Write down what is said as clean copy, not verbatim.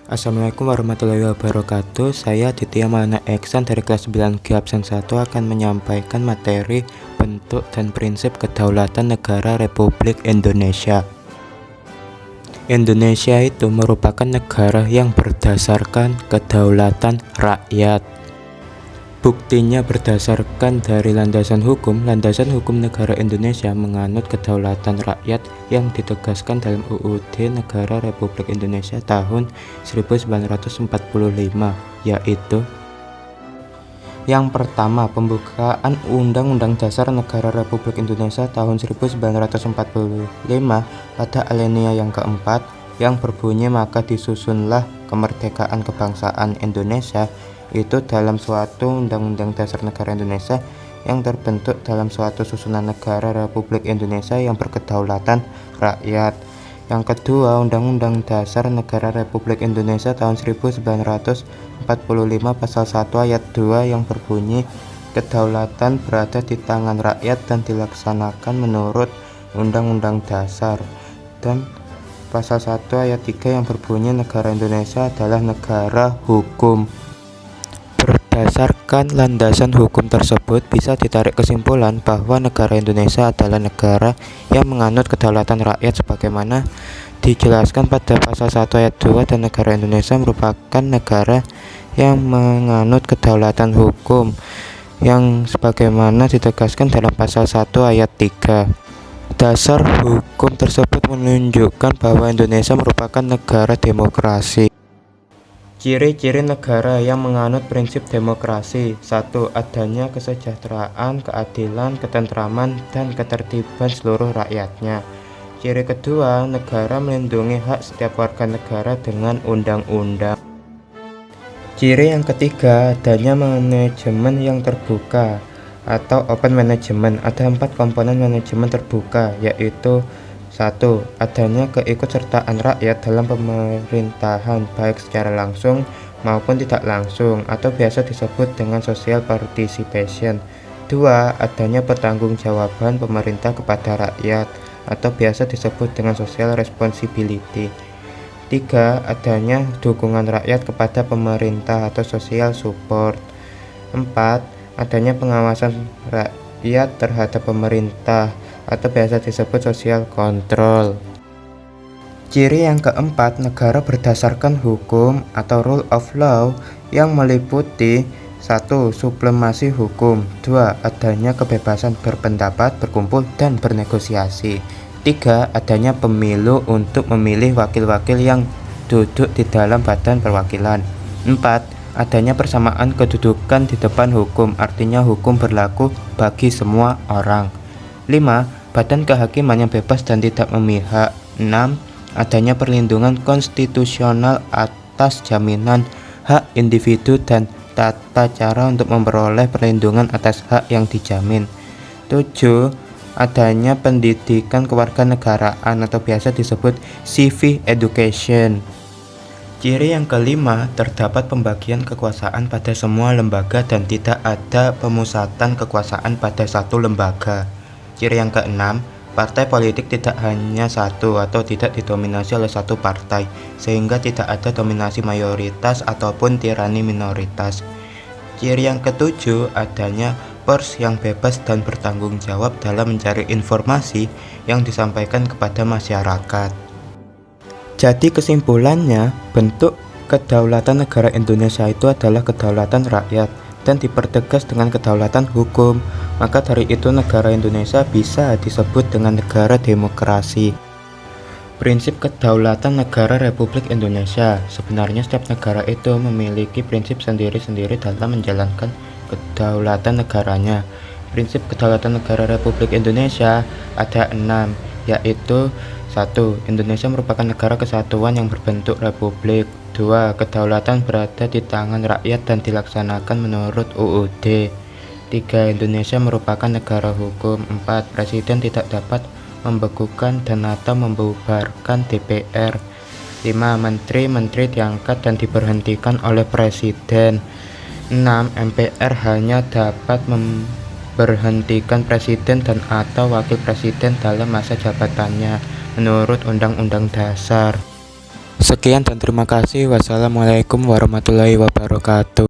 Assalamualaikum warahmatullahi wabarakatuh. Saya Ditya Maulana Eksan dari kelas 9G absen 1 akan menyampaikan materi bentuk dan prinsip kedaulatan negara Republik Indonesia. Indonesia itu merupakan negara yang berdasarkan kedaulatan rakyat. Buktinya berdasarkan dari landasan hukum negara Indonesia menganut kedaulatan rakyat yang ditegaskan dalam UUD Negara Republik Indonesia tahun 1945, yaitu yang pertama, pembukaan Undang-Undang Dasar Negara Republik Indonesia tahun 1945 pada alinea yang keempat yang berbunyi maka disusunlah kemerdekaan kebangsaan Indonesia itu dalam suatu Undang-Undang Dasar Negara Indonesia yang terbentuk dalam suatu susunan negara Republik Indonesia yang berkedaulatan rakyat. Yang kedua, Undang-Undang Dasar Negara Republik Indonesia tahun 1945 pasal 1 ayat 2 yang berbunyi kedaulatan berada di tangan rakyat dan dilaksanakan menurut Undang-Undang Dasar, dan pasal 1 ayat 3 yang berbunyi negara Indonesia adalah negara hukum. Berdasarkan landasan hukum tersebut, bisa ditarik kesimpulan bahwa negara Indonesia adalah negara yang menganut kedaulatan rakyat sebagaimana dijelaskan pada pasal 1 ayat 2, dan negara Indonesia merupakan negara yang menganut kedaulatan hukum yang sebagaimana ditegaskan dalam pasal 1 ayat 3. Dasar hukum tersebut menunjukkan bahwa Indonesia merupakan negara demokrasi. Ciri-ciri negara yang menganut prinsip demokrasi: 1. Adanya kesejahteraan, keadilan, ketentraman, dan ketertiban seluruh rakyatnya. Ciri kedua, negara melindungi hak setiap warga negara dengan undang-undang. Ciri yang ketiga, adanya manajemen yang terbuka atau open management. Ada 4 komponen manajemen terbuka, yaitu 1. Adanya keikutsertaan rakyat dalam pemerintahan baik secara langsung maupun tidak langsung atau biasa disebut dengan social participation. 2. Adanya pertanggungjawaban pemerintah kepada rakyat atau biasa disebut dengan social responsibility. 3. Adanya dukungan rakyat kepada pemerintah atau social support. 4. Adanya pengawasan rakyat terhadap pemerintah atau biasa disebut social control. Ciri yang keempat, negara berdasarkan hukum atau rule of law yang meliputi 1. Supremasi hukum. 2. Adanya kebebasan berpendapat, berkumpul, dan bernegosiasi. 3. Adanya pemilu untuk memilih wakil-wakil yang duduk di dalam badan perwakilan. 4. Adanya persamaan kedudukan di depan hukum, artinya hukum berlaku bagi semua orang. 5. Badan kehakiman yang bebas dan tidak memihak. 6. Adanya perlindungan konstitusional atas jaminan hak individu dan tata cara untuk memperoleh perlindungan atas hak yang dijamin. 7. Adanya pendidikan kewarganegaraan atau biasa disebut civic education. Ciri yang kelima, terdapat pembagian kekuasaan pada semua lembaga dan tidak ada pemusatan kekuasaan pada satu lembaga. Ciri yang keenam, partai politik tidak hanya satu atau tidak didominasi oleh satu partai, sehingga tidak ada dominasi mayoritas ataupun tirani minoritas. Ciri yang ketujuh, adanya pers yang bebas dan bertanggung jawab dalam mencari informasi yang disampaikan kepada masyarakat. Jadi kesimpulannya, bentuk kedaulatan negara Indonesia itu adalah kedaulatan rakyat dan dipertegas dengan kedaulatan hukum. Maka dari itu negara Indonesia bisa disebut dengan negara demokrasi. Prinsip kedaulatan negara Republik Indonesia. Sebenarnya setiap negara itu memiliki prinsip sendiri-sendiri dalam menjalankan kedaulatan negaranya. Prinsip kedaulatan negara Republik Indonesia ada 6, yaitu 1. Indonesia merupakan negara kesatuan yang berbentuk republik. 2. Kedaulatan berada di tangan rakyat dan dilaksanakan menurut UUD. 3. Indonesia merupakan negara hukum. 4. Presiden tidak dapat membekukan dan atau membubarkan DPR. 5. Menteri-menteri diangkat dan diberhentikan oleh Presiden. 6. MPR hanya dapat memberhentikan Presiden dan atau Wakil Presiden dalam masa jabatannya menurut Undang-Undang Dasar. Sekian dan terima kasih. Wassalamualaikum warahmatullahi wabarakatuh.